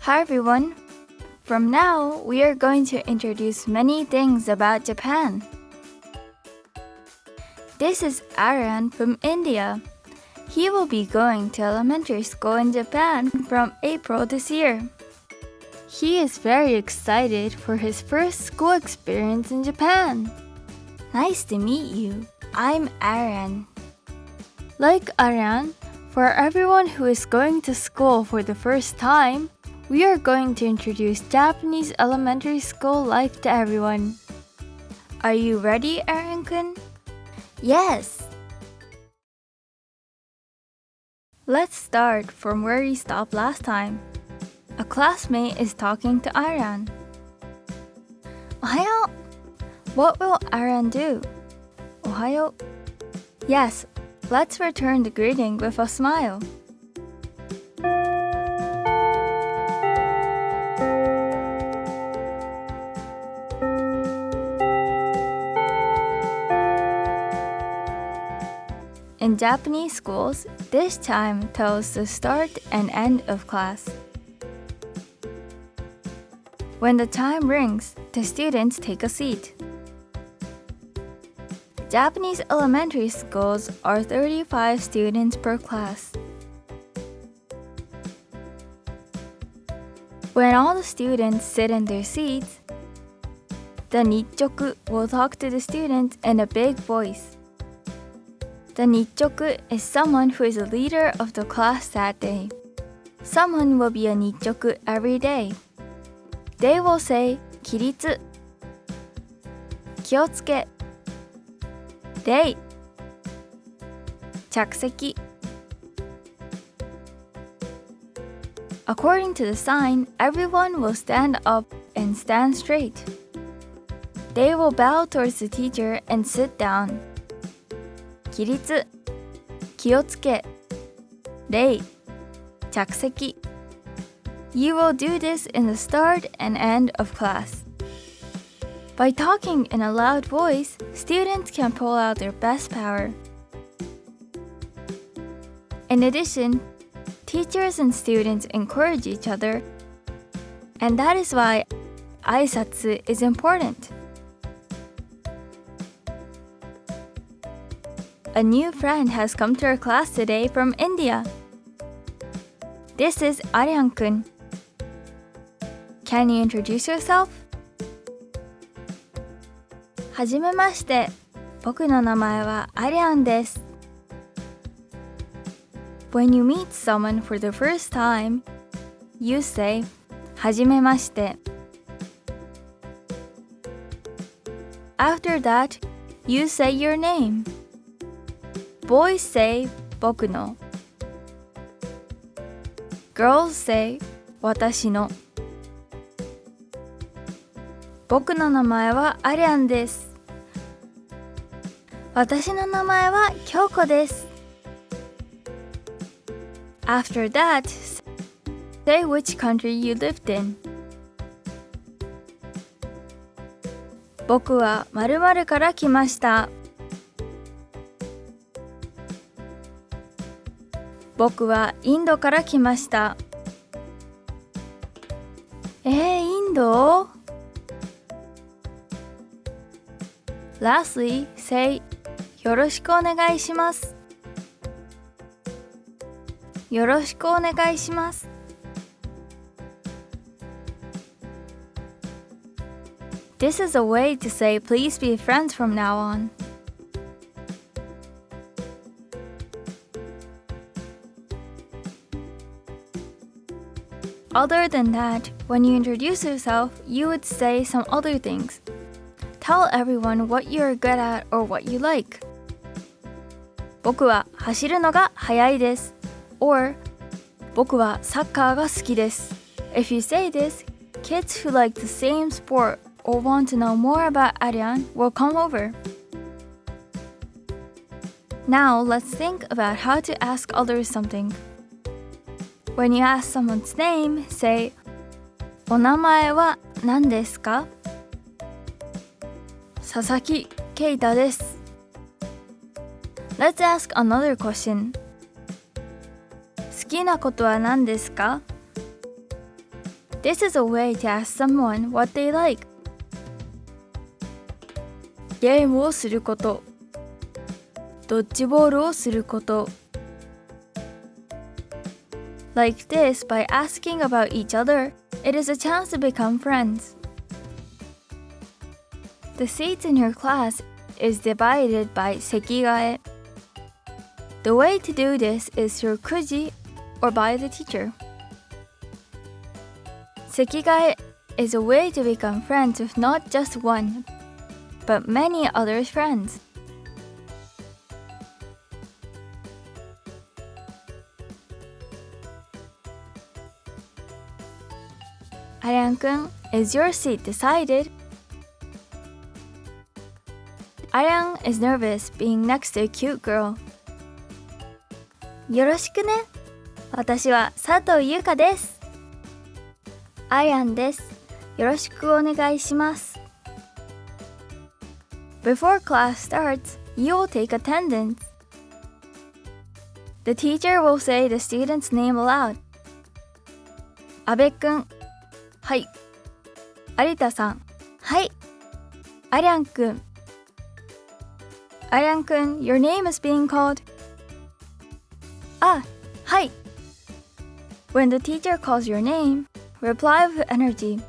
Hi everyone! From now, we are going to introduce many things about Japan. This is Aaron from India. He will be going to elementary school in Japan from April this year. He is very excited for his first school experience in Japan. Nice to meet you. I'm Aaron. Like Aaron, for everyone who is going to school for the first time, we are going to introduce Japanese elementary school life to everyone. Are you ready, Aaron-kun? Yes! Let's start from where we stopped last time. A classmate is talking to Aaron. Ohayo! What will Aaron do? Ohayo. Yes, let's return the greeting with a smile. In Japanese schools, this chime tells the start and end of class. When the chime rings, the students take a seat. Japanese elementary schools are 35 students per class. When all the students sit in their seats, the nichoku will talk to the students in a big voice. The nichoku is someone who is a leader of the class that day. Someone will be a nichoku every day. They will say 起立 気をつけ 礼 着席 According to the sign, everyone will stand up and stand straight. They will bow towards the teacher and sit down. 起立気をつけ礼着席 You will do this in the start and end of class. By talking in a loud voice, students can pull out their best power. In addition, teachers and students encourage each other, and that is why 挨拶 is important. A new friend has come to our class today from India. This is Aryan-kun. Can you introduce yourself? はじめまして。僕の名前はアリアンです。When you meet someone for the first time, you say はじめまして. After that, you say your name. Boys say 僕の Girls say 私の僕の名前はアリアンです。私の名前は京子です。After that, say which country you lived in. 僕は〇〇から来ました。僕はインドから来ました。インド？Lastly, say よろしくお願いします。よろしくお願いします。This is a way to say please be friends from now on. Other than that, when you introduce yourself, you would say some other things. Tell everyone what you are good at or what you like. 僕は走るのが速いです。Or 僕はサッカーが好きです。If you say this, kids who like the same sport or want to know more about Aryan will come over. Now let's think about how to ask others something. When you ask someone's name, say お名前は何ですか？佐々木啓太です。Let's ask another question. 好きなことは何ですか？ This is a way to ask someone what they like. ゲームをすること、ドッジボールをすること。Like this, by asking about each other, it is a chance to become friends. The seats in your class is divided by 席替え。The way to do this is through くじ or by the teacher. 席替え is a way to become friends with not just one, but many other friends. アリャン君 is your seat decided? Attain is nervous being next to a cute girl. よろしくね。私は佐藤優香です。Attainです。よろしくお願いします。Before class starts, you will take attendance. The teacher will say the student's name aloud. 阿部くん、はい。有田さん、はい。アリャンくん。アリャンくん、your name is being called. あ、はい。When the teacher calls your name, reply with energy.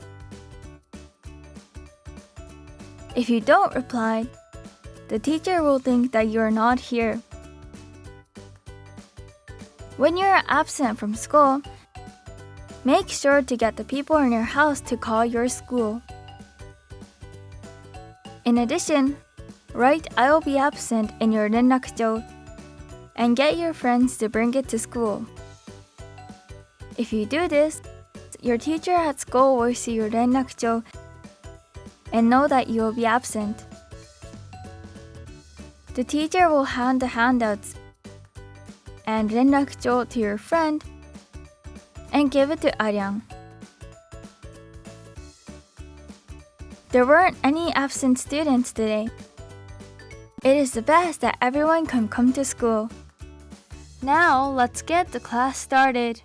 If you don't reply, the teacher will think that you are not here. When you are absent from school, make sure to get the people in your house to call your school. In addition, write "I will be absent" in your 連絡帳 and get your friends to bring it to school. If you do this, your teacher at school will see your 連絡帳 and know that you will be absent. The teacher will hand the handouts and 連絡帳 to your friend and give it to Attain. There weren't any absent students today. It is the best that everyone can come to school. Now let's get the class started.